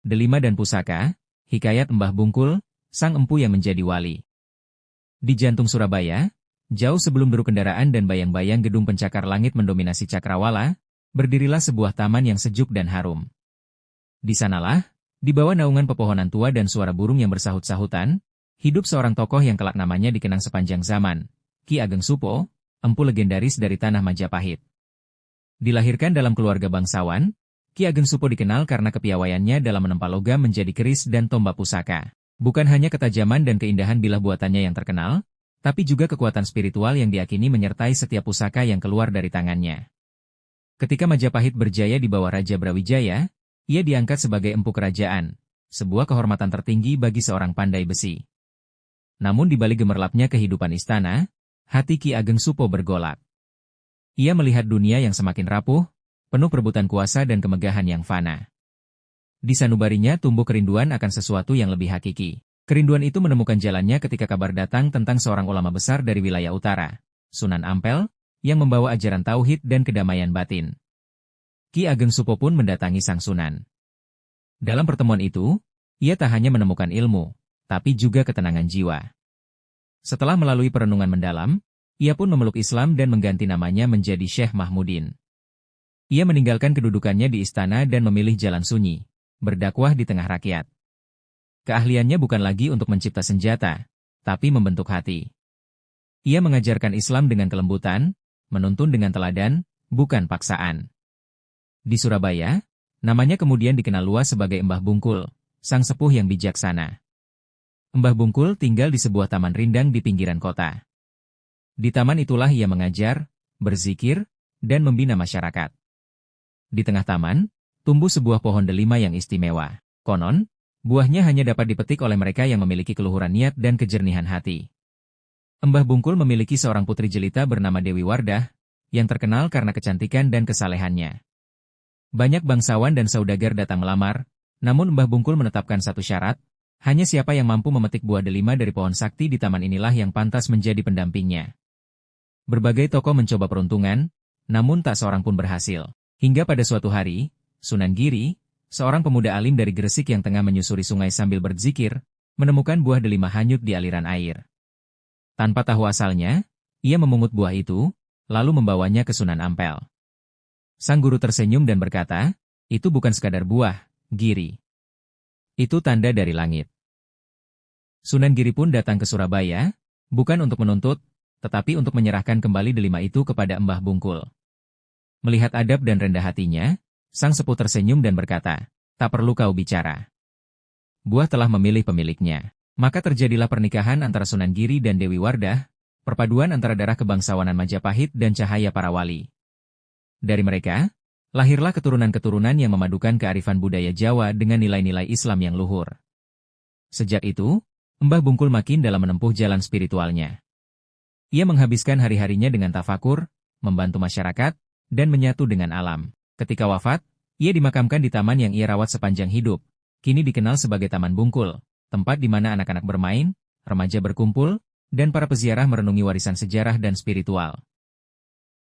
Delima dan Pusaka, Hikayat Mbah Bungkul, sang empu yang menjadi wali. Di jantung Surabaya, jauh sebelum deru kendaraan dan bayang-bayang gedung pencakar langit mendominasi cakrawala, berdirilah sebuah taman yang sejuk dan harum. Di sanalah, di bawah naungan pepohonan tua dan suara burung yang bersahut-sahutan, hidup seorang tokoh yang kelak namanya dikenang sepanjang zaman, Ki Ageng Supo, empu legendaris dari tanah Majapahit. Dilahirkan dalam keluarga bangsawan, Ki Ageng Supo dikenal karena kepiawaiannya dalam menempa logam menjadi keris dan tombak pusaka. Bukan hanya ketajaman dan keindahan bilah buatannya yang terkenal, tapi juga kekuatan spiritual yang diyakini menyertai setiap pusaka yang keluar dari tangannya. Ketika Majapahit berjaya di bawah Raja Brawijaya, ia diangkat sebagai empu kerajaan, sebuah kehormatan tertinggi bagi seorang pandai besi. Namun di balik gemerlapnya kehidupan istana, hati Ki Ageng Supo bergolak. Ia melihat dunia yang semakin rapuh, penuh perebutan kuasa dan kemegahan yang fana. Di sanubarinya tumbuh kerinduan akan sesuatu yang lebih hakiki. Kerinduan itu menemukan jalannya ketika kabar datang tentang seorang ulama besar dari wilayah utara, Sunan Ampel, yang membawa ajaran tauhid dan kedamaian batin. Ki Ageng Supo pun mendatangi sang Sunan. Dalam pertemuan itu, ia tak hanya menemukan ilmu, tapi juga ketenangan jiwa. Setelah melalui perenungan mendalam, ia pun memeluk Islam dan mengganti namanya menjadi Syekh Mahmudin. Ia meninggalkan kedudukannya di istana dan memilih jalan sunyi, berdakwah di tengah rakyat. Keahliannya bukan lagi untuk mencipta senjata, tapi membentuk hati. Ia mengajarkan Islam dengan kelembutan, menuntun dengan teladan, bukan paksaan. Di Surabaya, namanya kemudian dikenal luas sebagai Mbah Bungkul, sang sepuh yang bijaksana. Mbah Bungkul tinggal di sebuah taman rindang di pinggiran kota. Di taman itulah ia mengajar, berzikir, dan membina masyarakat. Di tengah taman, tumbuh sebuah pohon delima yang istimewa. Konon, buahnya hanya dapat dipetik oleh mereka yang memiliki keluhuran niat dan kejernihan hati. Mbah Bungkul memiliki seorang putri jelita bernama Dewi Wardah, yang terkenal karena kecantikan dan kesalehannya. Banyak bangsawan dan saudagar datang melamar, namun Mbah Bungkul menetapkan satu syarat, hanya siapa yang mampu memetik buah delima dari pohon sakti di taman inilah yang pantas menjadi pendampingnya. Berbagai tokoh mencoba peruntungan, namun tak seorang pun berhasil. Hingga pada suatu hari, Sunan Giri, seorang pemuda alim dari Gresik yang tengah menyusuri sungai sambil berzikir, menemukan buah delima hanyut di aliran air. Tanpa tahu asalnya, ia memungut buah itu, lalu membawanya ke Sunan Ampel. Sang guru tersenyum dan berkata, "Itu bukan sekadar buah, Giri. Itu tanda dari langit." Sunan Giri pun datang ke Surabaya, bukan untuk menuntut, tetapi untuk menyerahkan kembali delima itu kepada Mbah Bungkul. Melihat adab dan rendah hatinya, sang sepuh tersenyum dan berkata, "Tak perlu kau bicara. Buah telah memilih pemiliknya." Maka terjadilah pernikahan antara Sunan Giri dan Dewi Wardah, perpaduan antara darah kebangsawanan Majapahit dan cahaya para wali. Dari mereka, lahirlah keturunan-keturunan yang memadukan kearifan budaya Jawa dengan nilai-nilai Islam yang luhur. Sejak itu, Mbah Bungkul makin dalam menempuh jalan spiritualnya. Ia menghabiskan hari-harinya dengan tafakur, membantu masyarakat, dan menyatu dengan alam. Ketika wafat, ia dimakamkan di taman yang ia rawat sepanjang hidup, kini dikenal sebagai Taman Bungkul, tempat di mana anak-anak bermain, remaja berkumpul, dan para peziarah merenungi warisan sejarah dan spiritual.